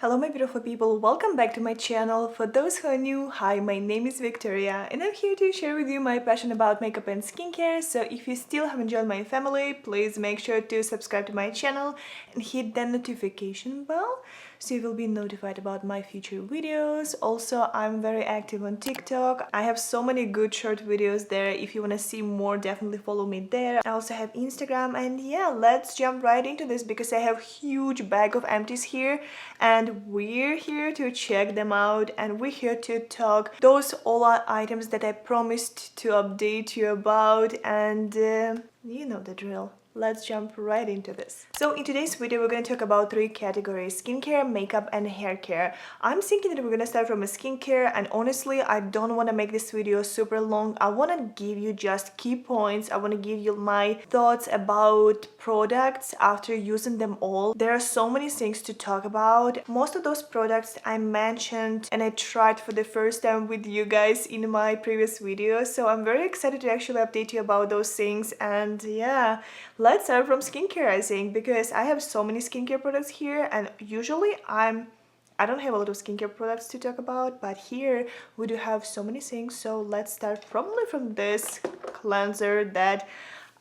Hello my beautiful people, welcome back to my channel. For those who are new, hi, my name is Victoria and I'm here to share with you my passion about makeup and skincare. So if you still haven't joined my family, please make sure to subscribe to my channel and hit that notification bell so you will be notified about my future videos. Also, I'm very active on TikTok. I have so many good short videos there. If you want to see more, definitely follow me there. I also have Instagram, and yeah, let's jump right into this because I have huge bag of empties here and we're here to check them out, and we're here to talk those all are items that I promised to update you about, and you know the drill. Let's jump right into this. So in today's video, we're going to talk about three categories: skincare, makeup, and hair care. I'm thinking that we're going to start from a skincare, and honestly, I don't want to make this video super long. I want to give you just key points. I want to give you my thoughts about products after using them all. There are so many things to talk about. Most of those products I mentioned and I tried for the first time with you guys in my previous video. So I'm very excited to actually update you about those things. And yeah, let's start from skincare, I think, because I have so many skincare products here, and usually I don't have a lot of skincare products to talk about, but here we do have so many things. So let's start probably from this cleanser that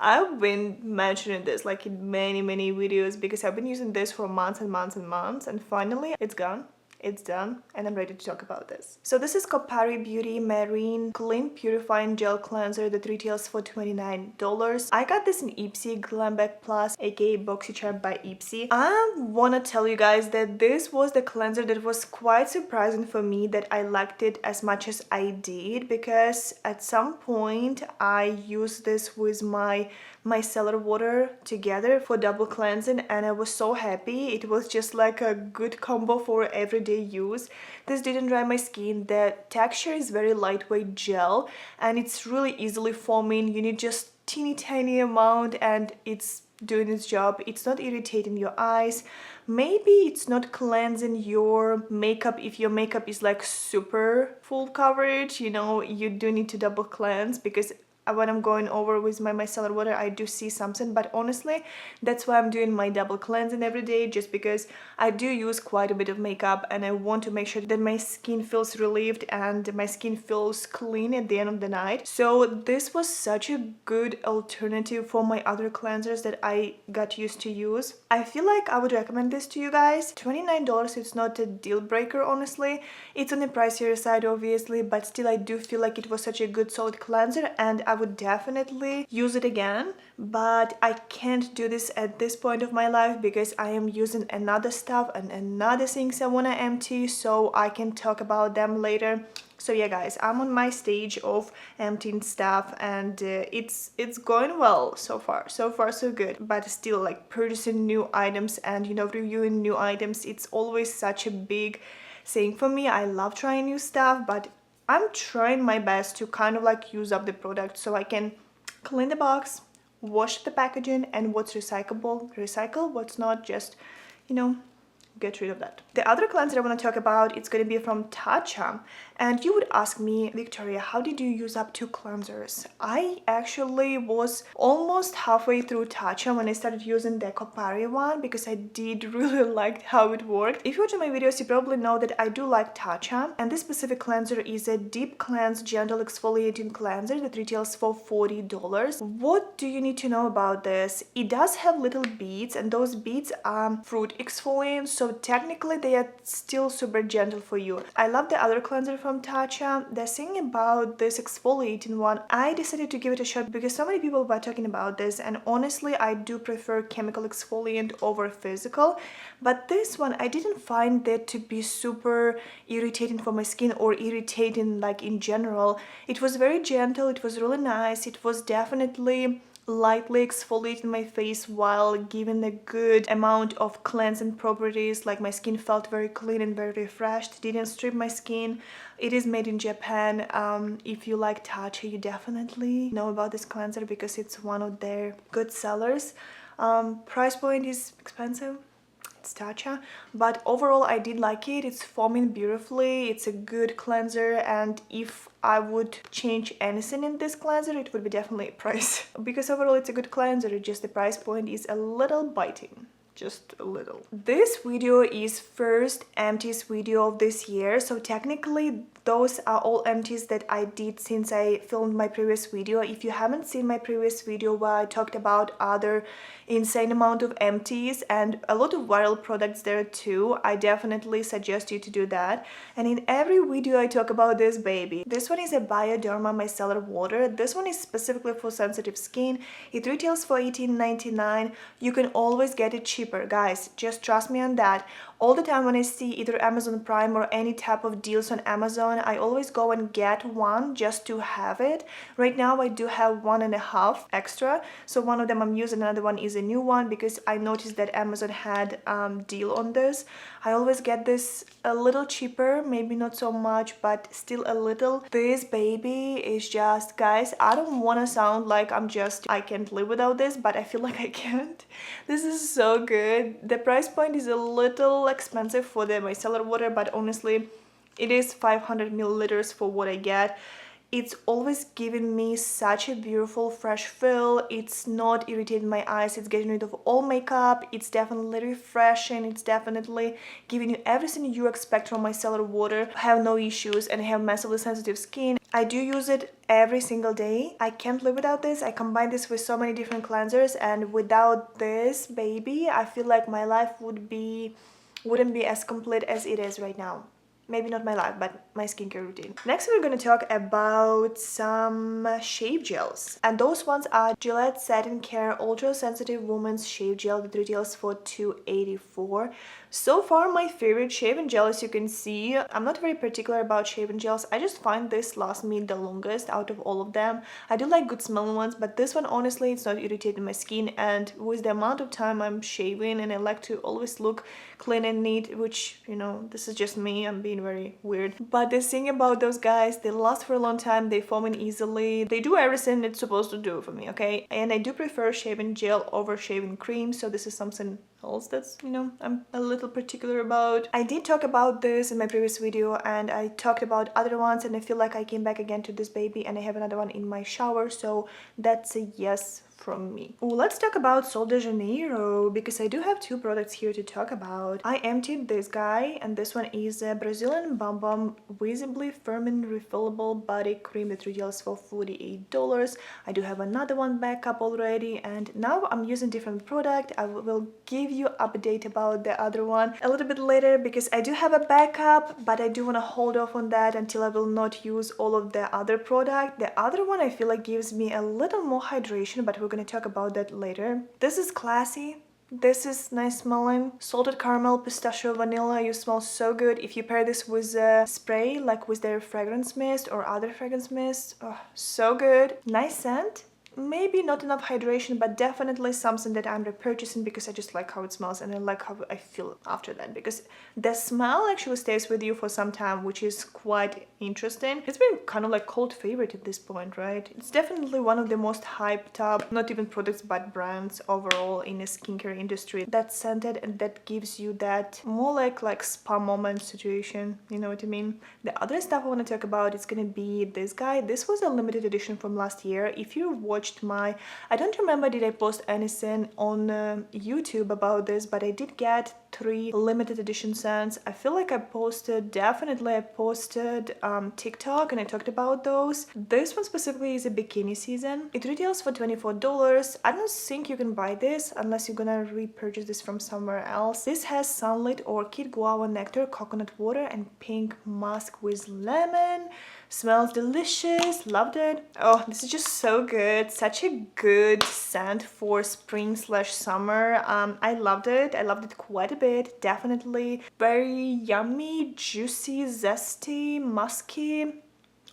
I've been mentioning this like in many videos because I've been using this for months and months and months, and finally it's gone. It's done and I'm ready to talk about this. So this is Beauty Marine Clean Purifying Gel Cleanser that retails for $29. I got this in Ipsy Glam Bag Plus, aka BoxyCharm by Ipsy. I wanna tell you guys that this was the cleanser that was quite surprising for me that I liked it as much as I did, because at some point I used this with my micellar water together for double cleansing, and I was so happy. It was just like a good combo for everyday use. This didn't dry my skin. The texture is very lightweight gel and it's really easily foaming. You need just teeny tiny amount and it's doing its job. It's not irritating your eyes. Maybe it's not cleansing your makeup if your makeup is like super full coverage, you know, you do need to double cleanse, because when I'm going over with my micellar water I do see something, but honestly that's why I'm doing my double cleansing every day, just because I do use quite a bit of makeup and I want to make sure that my skin feels relieved and my skin feels clean at the end of the night. So this was such a good alternative for my other cleansers that I got used to use. I feel like I would recommend this to you guys. $29, it's not a deal breaker, honestly. It's on the pricier side obviously, but still I do feel like it was such a good solid cleanser and I would definitely use it again. But I can't do this at this point of my life because I am using another stuff and another things I want to empty, so I can talk about them later. So yeah guys, I'm on my stage of emptying stuff and it's going well so far so good. But still, like, purchasing new items and, you know, reviewing new items, it's always such a big thing for me. I love trying new stuff, but I'm trying my best to kind of like use up the product so I can clean the box, wash the packaging, and what's recyclable, recycle, what's not, just, you know, get rid of that. The other cleanser I want to talk about, it's going to be from Tatcha. And you would ask me, Victoria, how did you use up 2 cleansers? I actually was almost halfway through Tatcha when I started using the Kopari one, because I did really like how it worked. If you watch my videos, you probably know that I do like Tatcha, and this specific cleanser is a deep cleanse gentle exfoliating cleanser that retails for $40. What do you need to know about this? It does have little beads, and those beads are fruit exfoliants, so technically they are still super gentle for you. I love the other cleanser from Tatcha. The thing about this exfoliating one, I decided to give it a shot because so many people were talking about this, and honestly I do prefer chemical exfoliant over physical, but this one I didn't find that to be super irritating for my skin or irritating like in general. It was very gentle, it was really nice, it was definitely lightly exfoliating my face while giving a good amount of cleansing properties. Like, my skin felt very clean and very refreshed, didn't strip my skin. It is made in Japan. If you like Tatcha, you definitely know about this cleanser because it's one of their good sellers. Price point is expensive, it's Tatcha, but overall I did like it. It's foaming beautifully, it's a good cleanser, and if I would change anything in this cleanser, it would be definitely price because overall it's a good cleanser, just the price point is a little biting. just a little. This video is first empties video of this year, so technically those are all empties that I did since I filmed my previous video. If you haven't seen my previous video where I talked about other insane amount of empties and a lot of viral products there too, I definitely suggest you to do that. And in every video I talk about this baby. This one is a Bioderma micellar water. This one is specifically for sensitive skin. It retails for $18.99. You can always get it cheaper, guys, just trust me on that. All the time when I see either Amazon Prime or any type of deals on Amazon, I always go and get one just to have it. Right now I do have 1.5 extra, so one of them I'm using, another one is a new one because I noticed that Amazon had deal on this. I always get this a little cheaper, maybe not so much, but still a little. This baby is just, guys, I don't want to sound like I can't live without this, but I feel like I can't. This is so good. The price point is a little expensive for the micellar water, but honestly it is 500 milliliters for what I get. It's always giving me such a beautiful fresh feel. It's not irritating my eyes, it's getting rid of all makeup, it's definitely refreshing, it's definitely giving you everything you expect from micellar water. I have no issues and I have massively sensitive skin. I do use it every single day. I can't live without this. I combine this with so many different cleansers, and without this baby I feel like my life wouldn't be as complete as it is right now. Maybe not my life, but my skincare routine. Next, we're gonna talk about some shave gels. And those ones are Gillette Satin Care Ultra Sensitive Women's Shave Gel that retails for $2.84. So far, my favorite shaving gel, as you can see. I'm not very particular about shaving gels. I just find this lasts me the longest out of all of them. I do like good smelling ones, but this one, honestly, it's not irritating my skin. And with the amount of time I'm shaving, and I like to always look clean and neat, which, you know, this is just me. I'm being very weird. But the thing about those guys, they last for a long time. They foam in easily. They do everything it's supposed to do for me, okay? And I do prefer shaving gel over shaving cream, so this is something else that's, you know, I'm a little particular about. I did talk about this in my previous video, and I talked about other ones, and I feel like I came back again to this baby, and I have another one in my shower, so that's a yes from me. Let's talk about Sol de Janeiro, because I do have two products here to talk about. I emptied this guy, and this one is a Brazilian Bum Bum Visibly Firming Refillable Body Cream that retails for $48. I do have another one backup already, and now I'm using different product. I will give you update about the other one a little bit later, because I do have a backup, but I do want to hold off on that until I will not use all of the other product. The other one I feel like gives me a little more hydration, but we're going to talk about that later. This is classy. This is nice smelling. Salted caramel, pistachio, vanilla. You smell so good. If you pair this with a spray, like with their fragrance mist or other fragrance mist, oh, so good. Nice scent. Maybe not enough hydration, but definitely something that I'm repurchasing because I just like how it smells and I like how I feel after that, because the smell actually stays with you for some time, which is quite interesting. It's been kind of like cult favorite at this point, right? It's definitely one of the most hyped up, not even products but brands overall in the skincare industry, that's scented and that gives you that more like spa moment situation, you know what I mean? The other stuff I want to talk about is gonna be this guy. This was a limited edition from last year. If you watched I don't remember did I post anything on YouTube about this, but I did get 3 limited edition scents. I feel like I posted TikTok and I talked about those. This one specifically is a bikini season. It retails for $24. I don't think you can buy this unless you're gonna repurchase this from somewhere else. This has sunlit orchid, guava nectar, coconut water, and pink musk with lemon. Smells delicious. Loved it. Oh, this is just so good. Such a good scent for spring/summer. I loved it. I loved it quite a bit. Definitely very yummy, juicy, zesty, musky.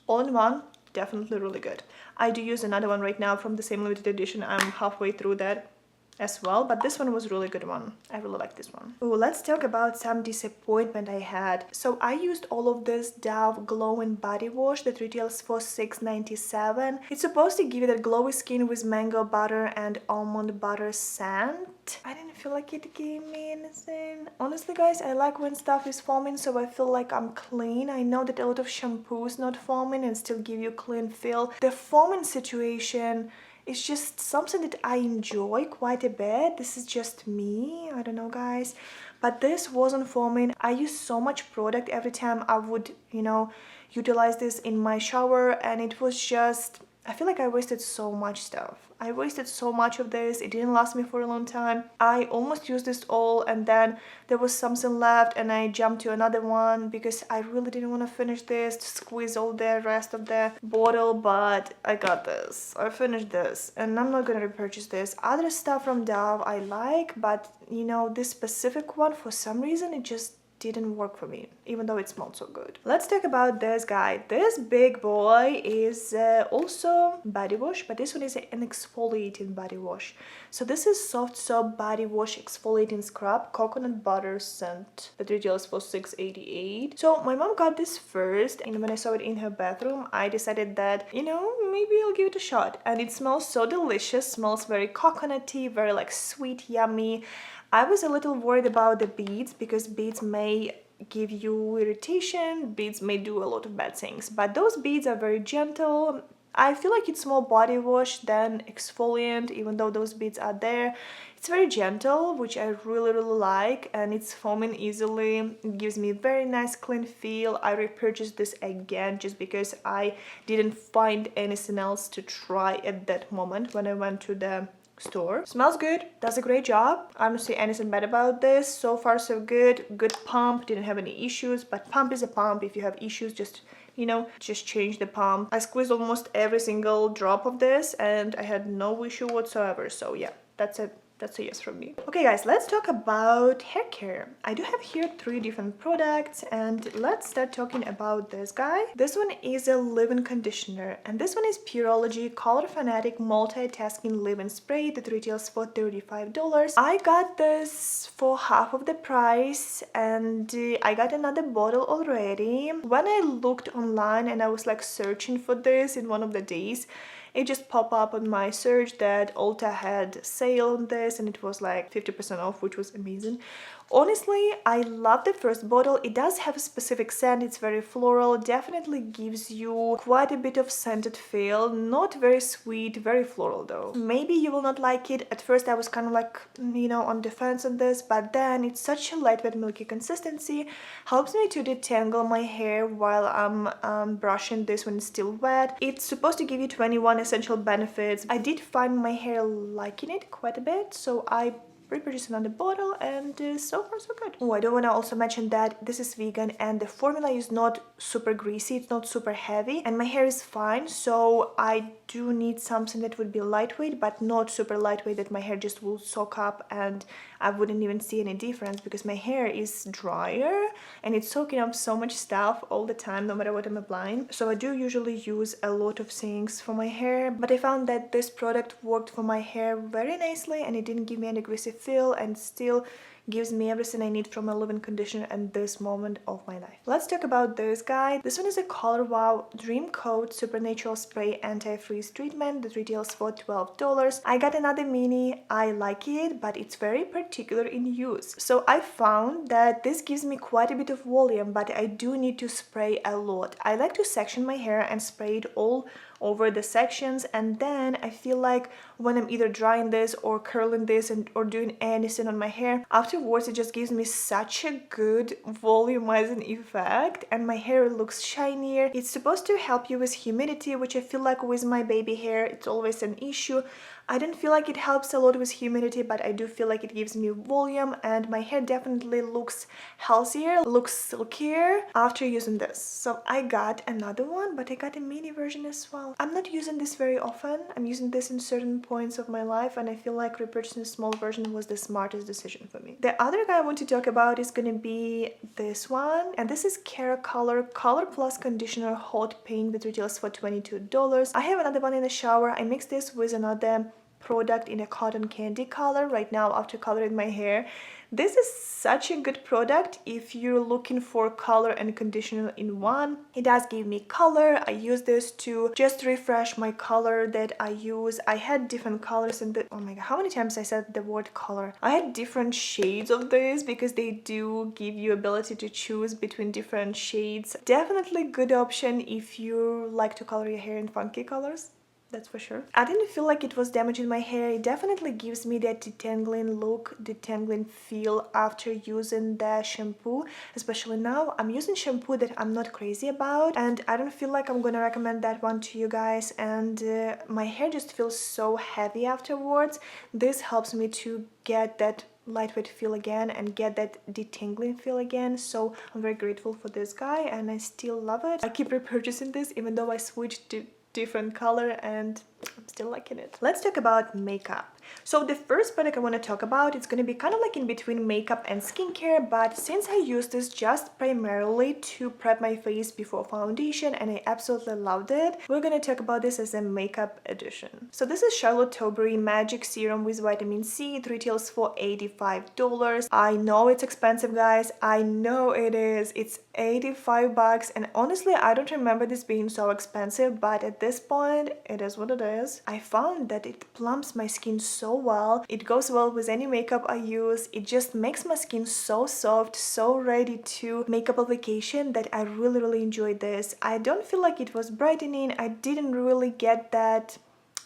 All in one. Definitely really good. I do use another one right now from the same limited edition. I'm halfway through that as well, but this one was a really good one. I really like this one. Let's talk about some disappointment I had. So I used all of this Dove glowing body wash that retails for $6.97. It's supposed to give you that glowy skin with mango butter and almond butter scent. I didn't feel like it gave me anything. Honestly, guys, I like when stuff is foaming, so I feel like I'm clean. I know that a lot of shampoos not foaming and still give you clean feel. The foaming situation It's just something that I enjoy quite a bit. This is just me, I don't know guys, but this wasn't for me. I use so much product every time I would, you know, utilize this in my shower, and it was just, I feel like I wasted so much stuff. I wasted so much of this. It didn't last me for a long time. I almost used this all, and then there was something left and I jumped to another one because I really didn't want to finish this, to squeeze all the rest of the bottle, but I got this. I finished this and I'm not gonna repurchase this. Other stuff from Dove I like, but you know, this specific one, for some reason, it just didn't work for me, even though it smelled so good. Let's talk about this guy. This big boy is also body wash, but this one is an exfoliating body wash. So this is Soft Soap Body Wash Exfoliating Scrub, coconut butter scent, that retails for $6.88. So my mom got this first, and when I saw it in her bathroom, I decided that, you know, maybe I'll give it a shot. And it smells so delicious, smells very coconutty, very like sweet, yummy. I was a little worried about the beads because beads may give you irritation, beads may do a lot of bad things, but those beads are very gentle. I feel like it's more body wash than exfoliant, even though those beads are there. It's very gentle, which I really like, and it's foaming easily. It gives me a very nice clean feel. I repurchased this again just because I didn't find anything else to try at that moment when I went to the store. Smells good, does a great job. I don't see anything bad about this. So far so good. Good pump, didn't have any issues, but pump is a pump. If you have issues, just, you know, just change the pump. I squeezed almost every single drop of this and I had no issue whatsoever. So yeah, that's a yes from me. Okay guys, let's talk about hair care. I do have here 3 different products, and let's start talking about this guy. This one is a leave-in conditioner, and this one is Pureology Color Fanatic Multitasking Leave-in Spray that retails for $35. I got this for half of the price, and I got another bottle already. When I looked online and I was like searching for this in one of the days, it just popped up on my search that Ulta had sale on this and it was like 50% off, which was amazing. Honestly, I love the first bottle. It does have a specific scent. It's very floral, definitely gives you quite a bit of scented feel. Not very sweet, very floral though. Maybe you will not like it. At first I was kind of like, you know, on defense on this, but then it's such a lightweight milky consistency. Helps me to detangle my hair while I'm brushing this when it's still wet. It's supposed to give you 21 essential benefits. I did find my hair liking it quite a bit, so I repurchased another bottle, and so far so good. Oh, I don't want to also mention that this is vegan and the formula is not super greasy, it's not super heavy, and my hair is fine, so I do need something that would be lightweight but not super lightweight that my hair just will soak up and I wouldn't even see any difference, because my hair is drier and it's soaking up so much stuff all the time no matter what I'm applying. So I do usually use a lot of things for my hair, but I found that this product worked for my hair very nicely and it didn't give me any greasy feel and still gives me everything I need from a leave-in conditioner at this moment of my life. Let's talk about this guy. This one is a Color Wow Dream Coat Supernatural Spray Anti-Freeze Treatment that retails for $12. I got another mini. I like it, but it's very particular in use. So I found that this gives me quite a bit of volume, but I do need to spray a lot. I like to section my hair and spray it all over the sections, and then I feel like when I'm either drying this or curling this or doing anything on my hair, afterwards it just gives me such a good volumizing effect and my hair looks shinier. It's supposed to help you with humidity, which I feel like with my baby hair it's always an issue. I don't feel like it helps a lot with humidity, but I do feel like it gives me volume and my hair definitely looks healthier, looks silkier after using this. So I got another one, but I got a mini version as well. I'm not using this very often. I'm using this in certain points of my life and I feel like repurchasing a small version was the smartest decision for me. The other guy I want to talk about is gonna be this one, and this is Cara Color Plus Conditioner Hot Pink that retails for $22. I have another one in the shower. I mixed this with another product in a cotton candy color right now after coloring my hair. This is such a good product if you're looking for color and conditioner in one. It does give me color. I use this to just refresh my color that I use. I had different colors and oh my god, how many times I said the word color. I had different shades of this because they do give you ability to choose between different shades. Definitely good option if you like to color your hair in funky colors. that's for sure. I didn't feel like it was damaging my hair. It definitely gives me that detangling look, detangling feel after using the shampoo. Especially now, I'm using shampoo that I'm not crazy about, and I don't feel like I'm gonna recommend that one to you guys. And my hair just feels so heavy afterwards. This helps me to get that lightweight feel again and get that detangling feel again. So I'm very grateful for this guy, and I still love it. I keep repurchasing this even though I switched to different color, and I'm still liking it. Let's talk about makeup. So the first product I want to talk about, it's going to be kind of like in between makeup and skincare, but since I use this just primarily to prep my face before foundation and I absolutely loved it, we're going to talk about this as a makeup edition. So this is Charlotte Tilbury Magic Serum with Vitamin C. It retails for $85. I know it's expensive, guys. I know it is. It's 85 bucks, and honestly I don't remember this being so expensive, but at this point it is what it is. I found that it plumps my skin so well. It goes well with any makeup I use. It just makes my skin so soft, so ready to makeup application, that I really enjoyed this. I don't feel like it was brightening. I didn't really get that,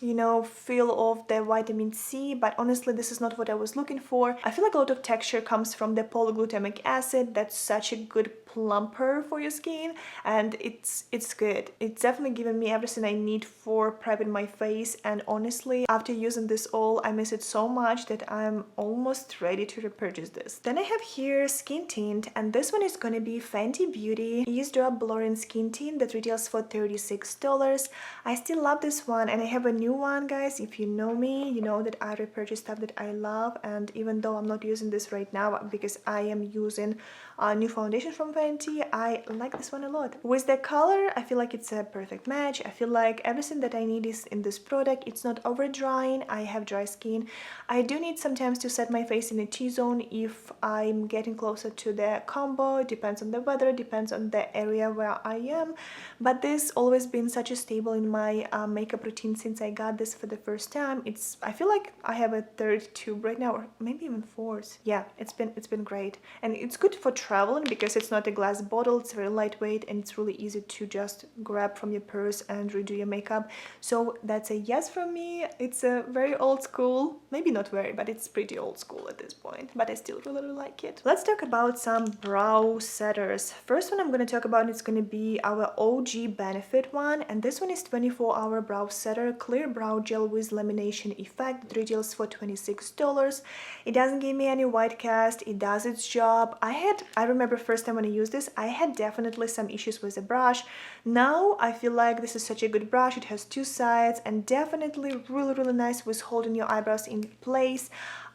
you know, feel of the vitamin C, but honestly this is not what I was looking for. I feel like a lot of texture comes from the polyglutamic acid. That's such a good plumper for your skin, and it's good. It's definitely given me everything I need for prepping my face, and honestly after using this all I miss it so much that I'm almost ready to repurchase this. Then I have here skin tint, and this one is gonna be Fenty Beauty Eavesdrop Blurring Skin Tint that retails for $36. I still love this one, and I have a new one, guys. If you know me, you know that I repurchase stuff that I love, and even though I'm not using this right now because I am using a new foundation from Fenty, I like this one a lot. With the color, I feel like it's a perfect match. I feel like everything that I need is in this product. It's not over drying. I have dry skin. I do need sometimes to set my face in a T-zone if I'm getting closer to the combo. It depends on the weather, depends on the area where I am, but this always been such a staple in my makeup routine since I got this for the first time. I feel like I have a third tube right now, or maybe even fourth. Yeah, it's been great, and it's good for traveling because it's not a glass bottle. It's very lightweight and it's really easy to just grab from your purse and redo your makeup. So that's a yes from me. It's a very old school, maybe not very, but it's pretty old school at this point, but I still really like it. Let's talk about some brow setters. First one I'm going to talk about is going to be our OG Benefit one, and this one is 24-hour brow setter clear brow gel with lamination effect that retails for $26. It doesn't give me any white cast. It does its job. I remember first time when I used this, I had definitely some issues with the brush. Now I feel like this is such a good brush. It has two sides and definitely really nice with holding your eyebrows in place.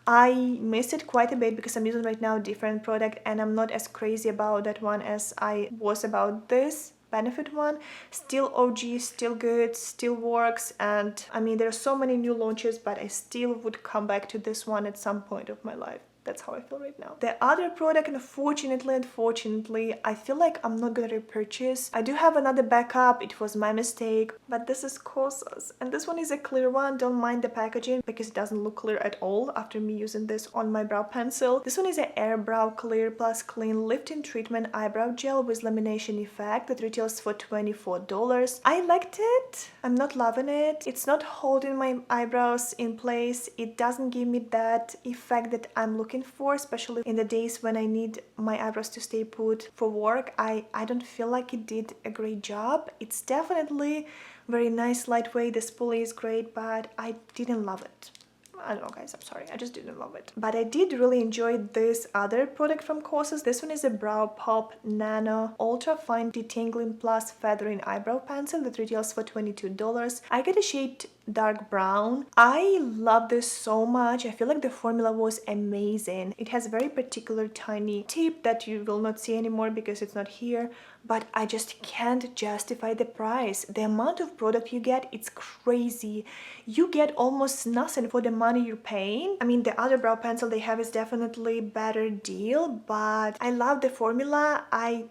I miss it quite a bit because I'm using right now a different product, and I'm not as crazy about that one as I was about this Benefit one. Still OG, still good, still works, and I mean there are so many new launches, but I still would come back to this one at some point of my life. That's how I feel right now. The other product, unfortunately, I feel like I'm not gonna repurchase. I do have another backup. It was my mistake, but this is XoXo's, and this one is a clear one. Don't mind the packaging because it doesn't look clear at all after me using this on my brow pencil. This one is an Air Brow Clear Plus Clean Lifting Treatment Eyebrow Gel with lamination effect that retails for $24. I liked it. I'm not loving it. It's not holding my eyebrows in place. It doesn't give me that effect that I'm looking for, especially in the days when I need my eyebrows to stay put for work. I don't feel like it did a great job. It's definitely very nice, lightweight. The spoolie is great, but I didn't love it. I don't know, guys, I'm sorry, I just didn't love it. But I did really enjoy this other product from XoXo's. This one is a Brow Pop Nano Ultra Fine Detangling Plus Feathering Eyebrow Pencil that retails for $22. I get a shade dark brown. I love this so much. I feel like the formula was amazing. It has a very particular tiny tip that you will not see anymore because it's not here, but I just can't justify the price. The amount of product you get, it's crazy. You get almost nothing for the money you're paying. I mean, the other brow pencil they have is definitely better deal, but I love the formula.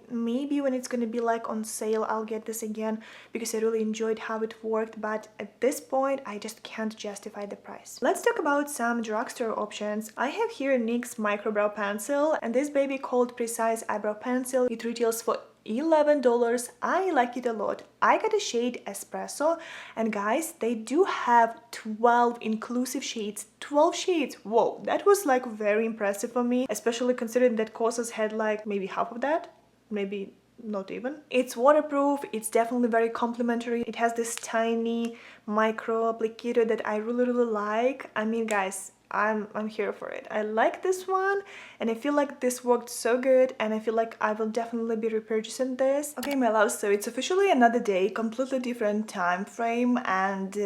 Maybe when it's gonna be like on sale, I'll get this again because I really enjoyed how it worked, but at this point I just can't justify the price. Let's talk about some drugstore options. I have here NYX Micro Brow Pencil, and this baby called Precise Eyebrow Pencil. It retails for $11. I like it a lot. I got a shade Espresso, and guys, they do have 12 inclusive shades. 12 shades. Whoa, that was like very impressive for me, especially considering that Kosas had like maybe half of that, maybe not even. It's waterproof, it's definitely very complimentary. It has this tiny micro applicator that I really like. I mean, guys, I'm here for it. I like this one, and I feel like this worked so good, and I feel like I will definitely be repurchasing this. Okay, my loves, so it's officially another day, completely different time frame, and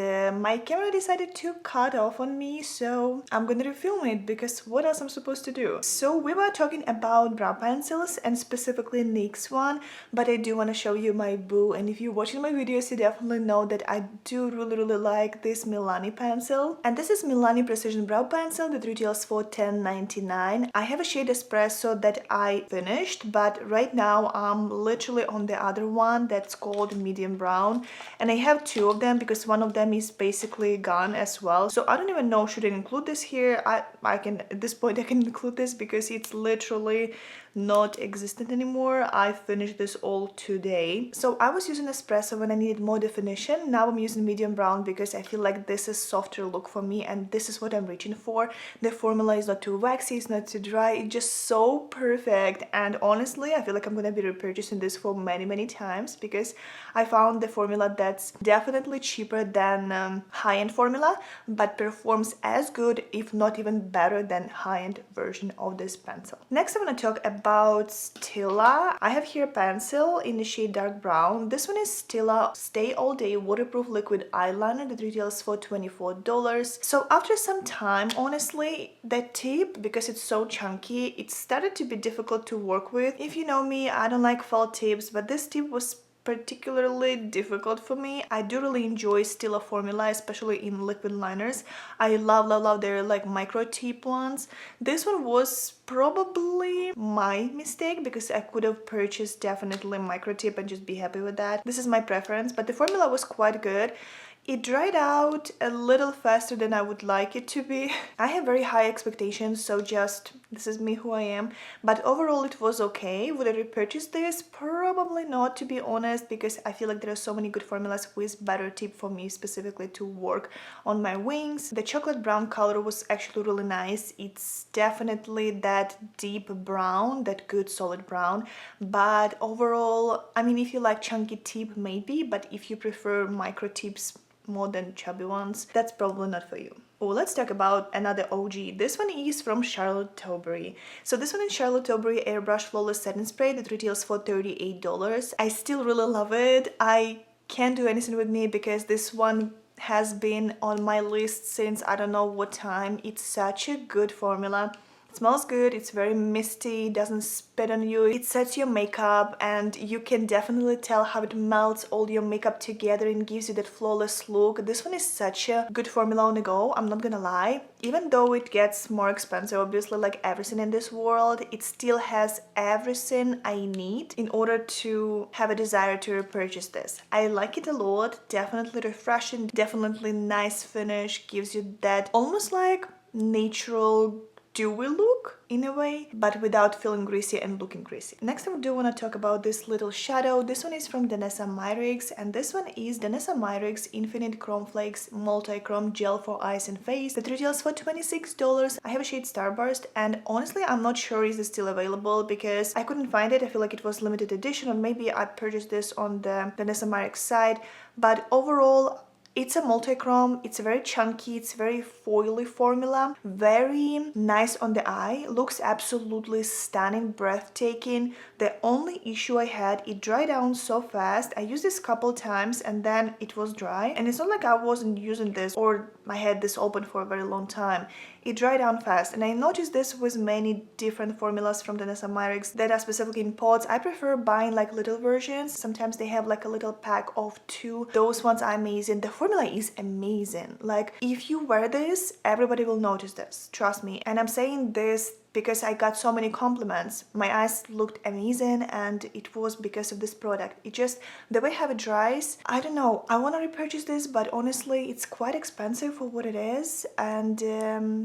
my camera decided to cut off on me, so I'm gonna refilm it because what else I'm supposed to do? So we were talking about brow pencils and specifically NYX one, but I do want to show you my boo, and if you're watching my videos, you definitely know that I do really like this Milani pencil, and this is Milani Precision Brow Pencil that retails for $10.99. I have a shade Espresso that I finished, but right now I'm literally on the other one that's called Medium Brown, and I have two of them because one of them is basically gone as well. So I don't even know, should I include this here? I can, at this point I can include this because it's literally not existent anymore. I finished this all today. So I was using Espresso when I needed more definition. Now I'm using Medium Brown because I feel like this is softer look for me, and this is what I'm reaching for. The formula is not too waxy, it's not too dry, it's just so perfect, and honestly I feel like I'm gonna be repurchasing this for many times because I found the formula that's definitely cheaper than high-end formula, but performs as good if not even better than high-end version of this pencil. Next I want to talk about Stila. I have here a pencil in the shade dark brown. This one is Stila Stay All Day Waterproof Liquid Eyeliner that retails for $24. So after some time, honestly, that tip, because it's so chunky, it started to be difficult to work with. If you know me, I don't like felt tips, but this tip was particularly difficult for me. I do really enjoy Stila formula, especially in liquid liners. I love their like micro tip ones. This one was probably my mistake because I could have purchased definitely micro tip and just be happy with that. This is my preference, but the formula was quite good. It dried out a little faster than I would like it to be. I have very high expectations, so just, this is me who I am. But overall it was okay. Would I repurchase this? Probably not, to be honest, because I feel like there are so many good formulas with better tip for me specifically to work on my wings. The chocolate brown color was actually really nice. It's definitely that deep brown, that good solid brown. But overall, I mean, if you like chunky tip, maybe, but if you prefer micro tips more than chubby ones, that's probably not for you. Oh, let's talk about another OG. This one is from Charlotte Tilbury. So this one is Charlotte Tilbury Airbrush Flawless Setting Spray that retails for $38. I still really love it. I can't do anything with me because this one has been on my list since I don't know what time. It's such a good formula. It smells good, it's very misty, doesn't spit on you, it sets your makeup, and you can definitely tell how it melts all your makeup together and gives you that flawless look. This one is such a good formula on the go, I'm not gonna lie. Even though it gets more expensive, obviously, like everything in this world, it still has everything I need in order to have a desire to repurchase this. I like it a lot, definitely refreshing, definitely nice finish, gives you that almost like natural dewy look in a way, but without feeling greasy and looking greasy. Next, I do want to talk about this little shadow. This one is from Danessa Myricks, and this one is Danessa Myricks Infinite Chrome Flakes Multi-Chrome Gel for Eyes and Face that retails for $26. I have a shade Starburst, and honestly, I'm not sure is this still available because I couldn't find it. I feel like it was limited edition, or maybe I purchased this on the Danessa Myricks side, but overall, it's a multi-chrome, it's very chunky, it's very foily formula, very nice on the eye, looks absolutely stunning, breathtaking. The only issue I had, it dried down so fast. I used this couple times and then it was dry, and it's not like I wasn't using this or I had this open for a very long time. It dried down fast, and I noticed this with many different formulas from Danessa Myricks that are specifically in pods. I prefer buying like little versions. Sometimes they have like a little pack of 2. Those ones are amazing. The formula is amazing. Like if you wear this, everybody will notice this. Trust me. And I'm saying this because I got so many compliments. My eyes looked amazing and it was because of this product. It just, the way how it dries, I don't know, I want to repurchase this, but honestly it's quite expensive for what it is, and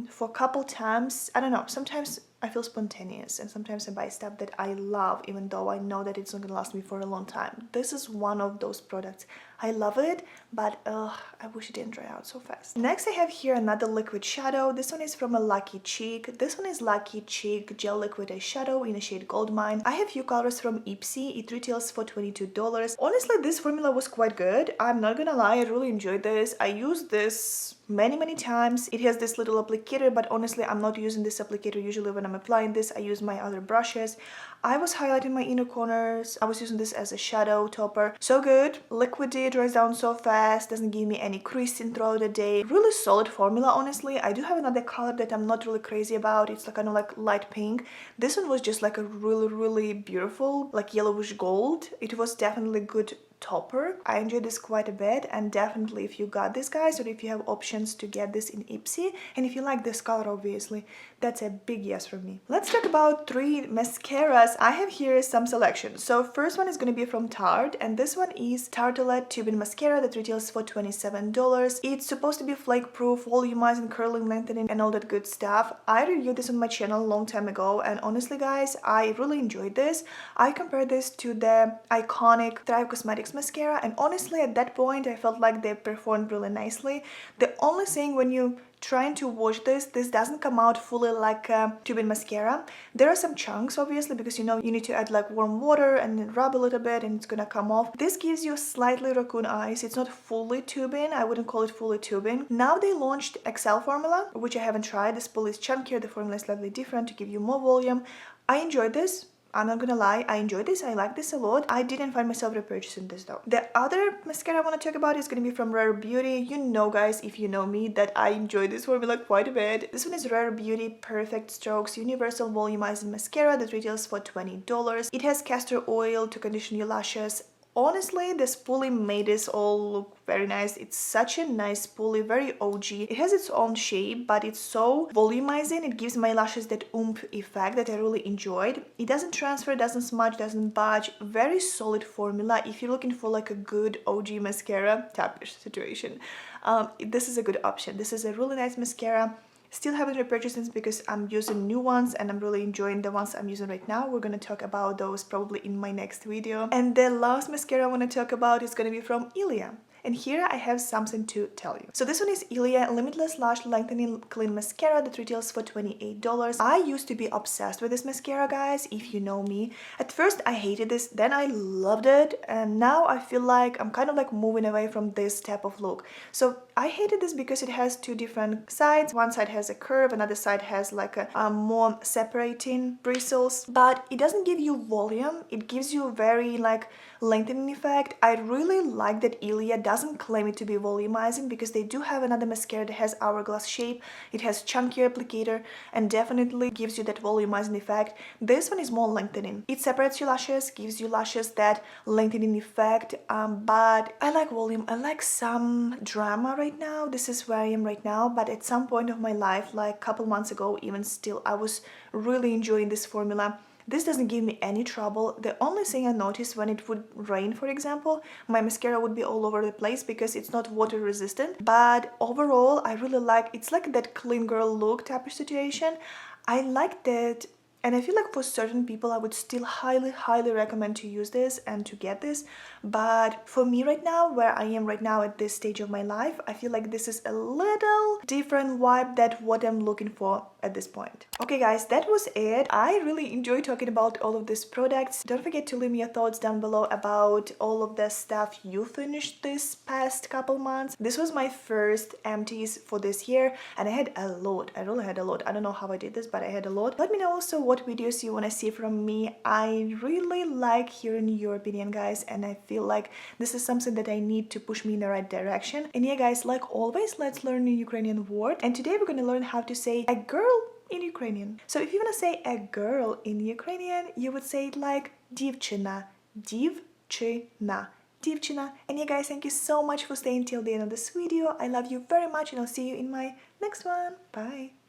for a couple times, I don't know, sometimes I feel spontaneous and sometimes I buy stuff that I love even though I know that it's not gonna last me for a long time. This is one of those products. I love it, but I wish it didn't dry out so fast. Next I have here another liquid shadow. This one is from a Lucky Cheek. This one is Lucky Cheek Gel Liquid Eyeshadow in the shade Goldmine. I have few colors from Ipsy. It retails for $22. Honestly, this formula was quite good. I'm not gonna lie, I really enjoyed this. I used this many times. It has this little applicator, but honestly I'm not using this applicator usually when I'm applying this. I use my other brushes. I was highlighting my inner corners. I was using this as a shadow topper. So good. Liquidy, dries down so fast, doesn't give me any creasing throughout the day. Really solid formula, honestly. I do have another color that I'm not really crazy about. It's like kind of like light pink. This one was just like a really beautiful, like yellowish gold. It was definitely good topper. I enjoyed this quite a bit, and definitely if you got this, guys, or if you have options to get this in Ipsy, and if you like this color, obviously that's a big yes from me. Let's talk about 3 mascaras. I have here some selection. So first one is going to be from Tarte, and this one is Tartelette Tubing Mascara that retails for $27. It's supposed to be flake proof, volumizing, curling, lengthening, and all that good stuff. I reviewed this on my channel a long time ago, and honestly guys, I really enjoyed this. I compared this to the iconic Thrive Cosmetics mascara, and honestly at that point I felt like they performed really nicely. The only thing, when you trying to wash this doesn't come out fully like a tubing mascara. There are some chunks obviously, because you know you need to add like warm water and then rub a little bit and it's gonna come off. This gives you slightly raccoon eyes. It's not fully tubing. I wouldn't call it fully tubing. Now they launched XL formula, which I haven't tried. This spool is chunkier, the formula is slightly different to give you more volume. I enjoyed this. I'm not gonna lie, I enjoyed this, I like this a lot. I didn't find myself repurchasing this though. The other mascara I want to talk about is gonna be from Rare Beauty. You know guys, if you know me, that I enjoy this formula quite a bit. This one is Rare Beauty Perfect Strokes Universal Volumizing Mascara that retails for $20. It has castor oil to condition your lashes. Honestly, the spoolie made this all look very nice. It's such a nice spoolie, very OG. It has its own shape, but it's so volumizing. It gives my lashes that oomph effect that I really enjoyed. It doesn't transfer, doesn't smudge, doesn't budge. Very solid formula. If you're looking for like a good OG mascara, tap-ish situation, this is a good option. This is a really nice mascara. Still haven't repurchased this because I'm using new ones and I'm really enjoying the ones I'm using right now. We're gonna talk about those probably in my next video. And the last mascara I want to talk about is gonna be from Ilia. And here I have something to tell you. So this one is Ilia Limitless Lash Lengthening Clean Mascara that retails for $28. I used to be obsessed with this mascara, guys, if you know me. At first I hated this, then I loved it, and now I feel like I'm kind of like moving away from this type of look. So I hated this because it has 2 different sides. One side has a curve, another side has like a more separating bristles, but it doesn't give you volume. It gives you very like lengthening effect. I really like that Ilia doesn't claim it to be volumizing, because they do have another mascara that has hourglass shape. It has chunkier applicator and definitely gives you that volumizing effect. This one is more lengthening. It separates your lashes, gives you lashes that lengthening effect, but I like volume. I like some drama right now. This is where I am right now, but at some point of my life, like a couple months ago, even still, I was really enjoying this formula. This doesn't give me any trouble. The only thing I noticed, when it would rain, for example, my mascara would be all over the place because it's not water resistant. But overall, I really like, it's like that clean girl look type of situation. I like that. And I feel like for certain people, I would still highly recommend to use this and to get this. But for me right now, where I am right now at this stage of my life, I feel like this is a little different vibe than what I'm looking for at this point. Okay guys, that was it. I really enjoyed talking about all of these products. Don't forget to leave me your thoughts down below about all of the stuff you finished this past couple months. This was my first empties for this year, and I had a lot. I really had a lot. I don't know how I did this, but I had a lot. Let me know also what videos you want to see from me. I really like hearing your opinion, guys, and I feel like this is something that I need to push me in the right direction. And yeah guys, like always, let's learn a Ukrainian word, and today we're going to learn how to say a girl in Ukrainian. So if you want to say a girl in Ukrainian, you would say it like дівчина, дівчина, дівчина. And yeah guys, thank you so much for staying till the end of this video. I love you very much, and I'll see you in my next one. Bye.